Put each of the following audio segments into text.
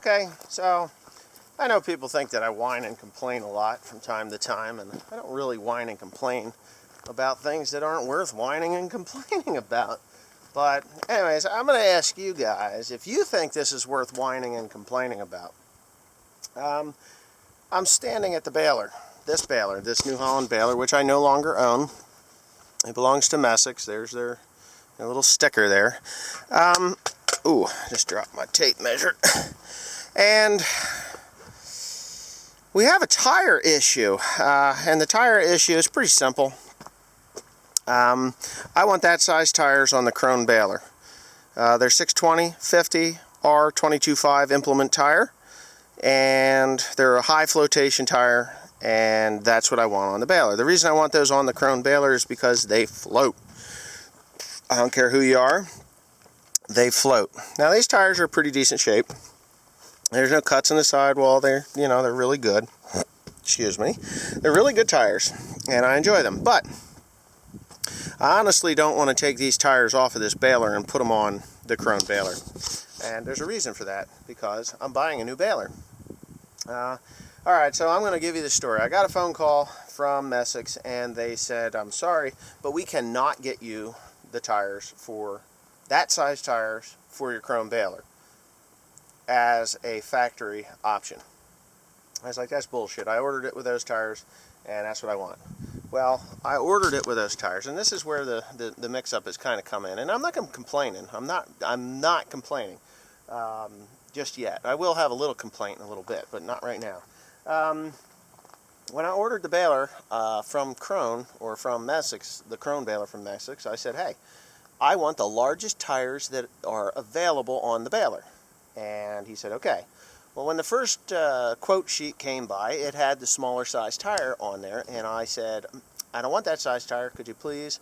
Okay, so I know people think that I whine and complain a lot from time to time, and I don't really whine and complain about things that aren't worth whining and complaining about. But anyways, I'm going to ask you guys if you think this is worth whining and complaining about. I'm standing at the baler, this New Holland baler, which I no longer own. It belongs to Messick's. There's their little sticker there. Ooh, just dropped my tape measure. And we have a tire issue, and the tire issue is pretty simple. I want that size tires on the Krone baler. They're 620, 50, R22.5 implement tire, and they're a high flotation tire, and that's what I want on the baler. The reason I want those on the Krone baler is because they float. I don't care who you are, they float. Now these tires are pretty decent shape. There's no cuts in the sidewall. They're really good. Excuse me. They're really good tires, and I enjoy them. But I honestly don't want to take these tires off of this baler and put them on the Krone baler. And there's a reason for that, because I'm buying a new baler. Alright, so I'm going to give you the story. I got a phone call from Messick's, and they said, I'm sorry, but we cannot get you the tires for that size tires for your Krone baler as a factory option. I was like, that's bullshit. I ordered it with those tires, and that's what I want. Well, I ordered it with those tires, and this is where the mix-up has kind of come in. And I'm not complaining. I'm not complaining just yet. I will have a little complaint in a little bit, but not right now. When I ordered the baler from Krone, or from Messick's, the Krone baler from Messick's, I said, hey, I want the largest tires that are available on the baler. And he said, okay. Well, when the first quote sheet came by, it had the smaller size tire on there, and I said, I don't want that size tire. Could you please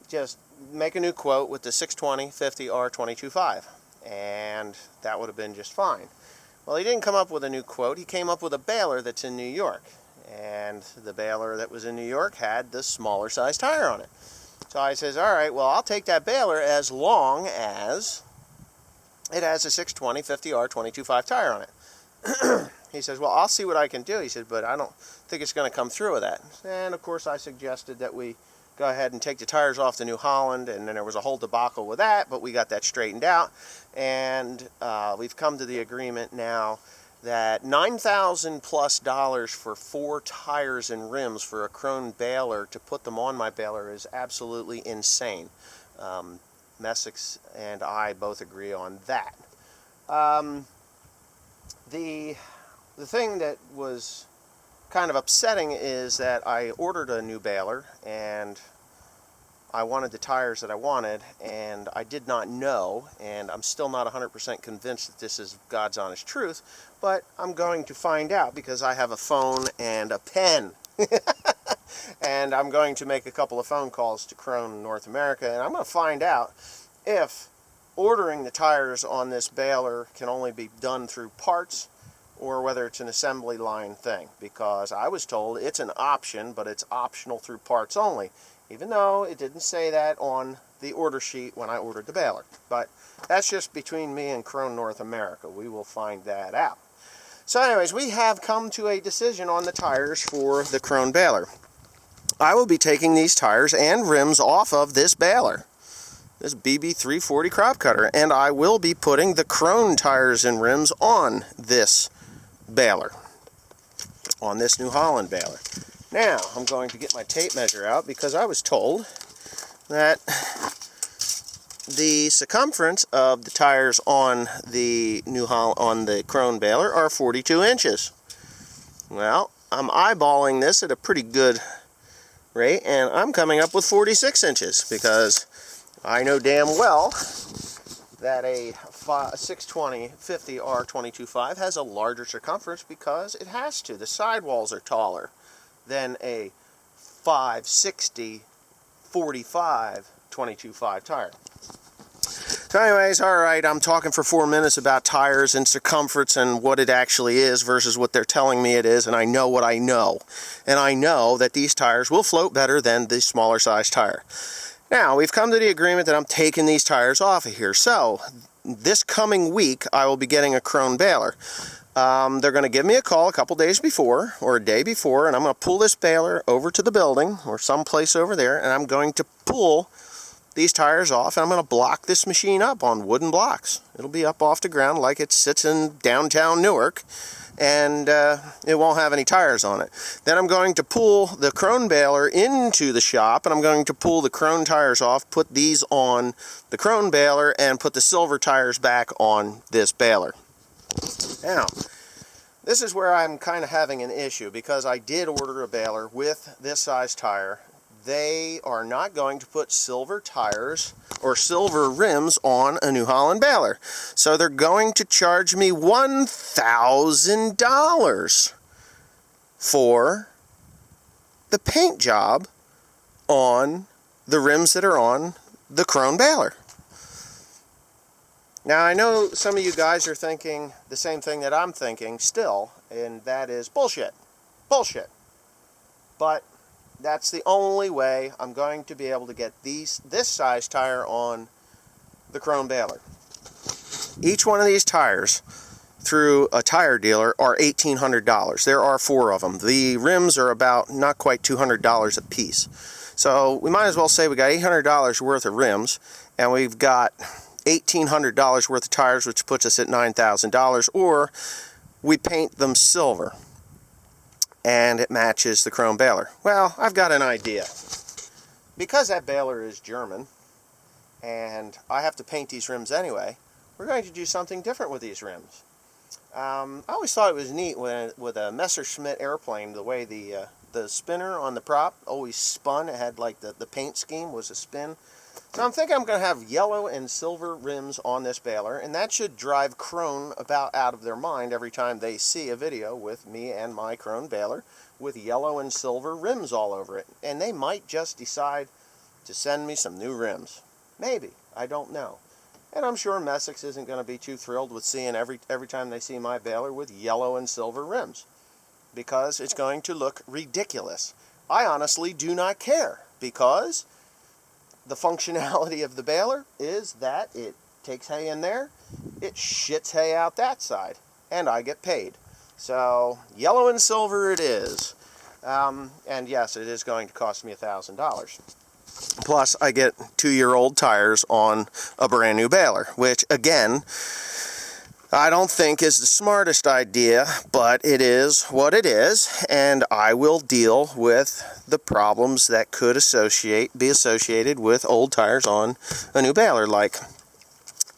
just make a new quote with the 620, 50, R22.5? And that would have been just fine. Well, he didn't come up with a new quote. He came up with a baler that's in New York. And the baler that was in New York had the smaller size tire on it. So I says, all right, well, I'll take that baler as long as it has a 620, 50, R22.5 tire on it. He says, well, I'll see what I can do. He said, but I don't think it's going to come through with that. And, of course, I suggested that we go ahead and take the tires off the New Holland, and then there was a whole debacle with that, but we got that straightened out. And we've come to the agreement now that $9,000 plus for 4 tires and rims for a Krone baler to put them on my baler is absolutely insane. Messick's and I both agree on that. The thing that was kind of upsetting is that I ordered a new baler, and I wanted the tires that I wanted, and I did not know, and I'm still not 100% convinced that this is God's honest truth, but I'm going to find out because I have a phone and a pen. And I'm going to make a couple of phone calls to Krone North America, and I'm going to find out if ordering the tires on this baler can only be done through parts, or whether it's an assembly line thing, because I was told it's an option, but it's optional through parts only, even though it didn't say that on the order sheet when I ordered the baler. But that's just between me and Krone North America. We will find that out. So anyways, we have come to a decision on the tires for the Krone baler. I will be taking these tires and rims off of this baler, this BB340 crop cutter, and I will be putting the Krone tires and rims on this baler, on this New Holland baler. Now, I'm going to get my tape measure out because I was told that the circumference of the tires on the Krone baler are 42 inches. Well, I'm eyeballing this at a pretty good rate, and I'm coming up with 46 inches because I know damn well that a 620 50 R22.5 has a larger circumference because it has to. The sidewalls are taller than a 560 45 22.5 tire. So anyways, alright, I'm talking for 4 minutes about tires and circumference and what it actually is versus what they're telling me it is, and I know what I know. And I know that these tires will float better than the smaller size tire. Now, we've come to the agreement that I'm taking these tires off of here. So, this coming week, I will be getting a Krone baler. They're going to give me a call a couple days before, or a day before, and I'm going to pull this baler over to the building, or someplace over there, and I'm going to pull these tires off, and I'm going to block this machine up on wooden blocks. It'll be up off the ground like it sits in downtown Newark, and it won't have any tires on it. Then I'm going to pull the Krone baler into the shop, and I'm going to pull the Krone tires off, put these on the Krone baler, and put the silver tires back on this baler. Now, this is where I'm kind of having an issue, because I did order a baler with this size tire. They are not going to put silver tires or silver rims on a New Holland baler. So they're going to charge me $1,000 for the paint job on the rims that are on the Krone baler. Now, I know some of you guys are thinking the same thing that I'm thinking still, and that is bullshit. Bullshit. But that's the only way I'm going to be able to get this size tire on the Krone baler. Each one of these tires through a tire dealer are $1,800. There are 4 of them. The rims are about not quite $200 a piece. So we might as well say we got $800 worth of rims, and we've got $1,800 worth of tires, which puts us at $9,000, or we paint them silver and it matches the Krone baler. Well, I've got an idea. Because that baler is German and I have to paint these rims anyway, we're going to do something different with these rims. I always thought it was neat with a Messerschmitt airplane, the way the spinner on the prop always spun. It had like the paint scheme was a spin. So I'm thinking I'm going to have yellow and silver rims on this baler, and that should drive Krone about out of their mind every time they see a video with me and my Krone baler with yellow and silver rims all over it. And they might just decide to send me some new rims. Maybe. I don't know. And I'm sure Messick's isn't going to be too thrilled with seeing every time they see my baler with yellow and silver rims, because it's going to look ridiculous. I honestly do not care, because the functionality of the baler is that it takes hay in there, it shits hay out that side, and I get paid. So, yellow and silver it is. And yes, it is going to cost me $1,000. Plus, I get 2-year-old tires on a brand new baler, which, again, I don't think is the smartest idea, but it is what it is, and I will deal with the problems that could be associated with old tires on a new baler, like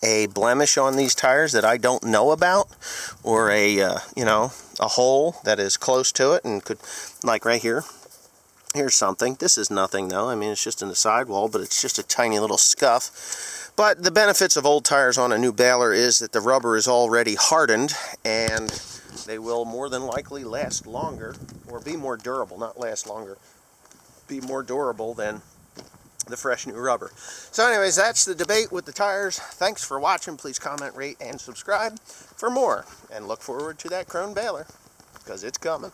a blemish on these tires that I don't know about, or a hole that is close to it and could, like right here. Here's something. This is nothing though. I mean, it's just in the sidewall, but it's just a tiny little scuff. But the benefits of old tires on a new baler is that the rubber is already hardened, and they will more than likely last longer, or be more durable, not last longer, be more durable than the fresh new rubber. So anyways, that's the debate with the tires. Thanks for watching. Please comment, rate, and subscribe for more. And look forward to that Krone baler, because it's coming.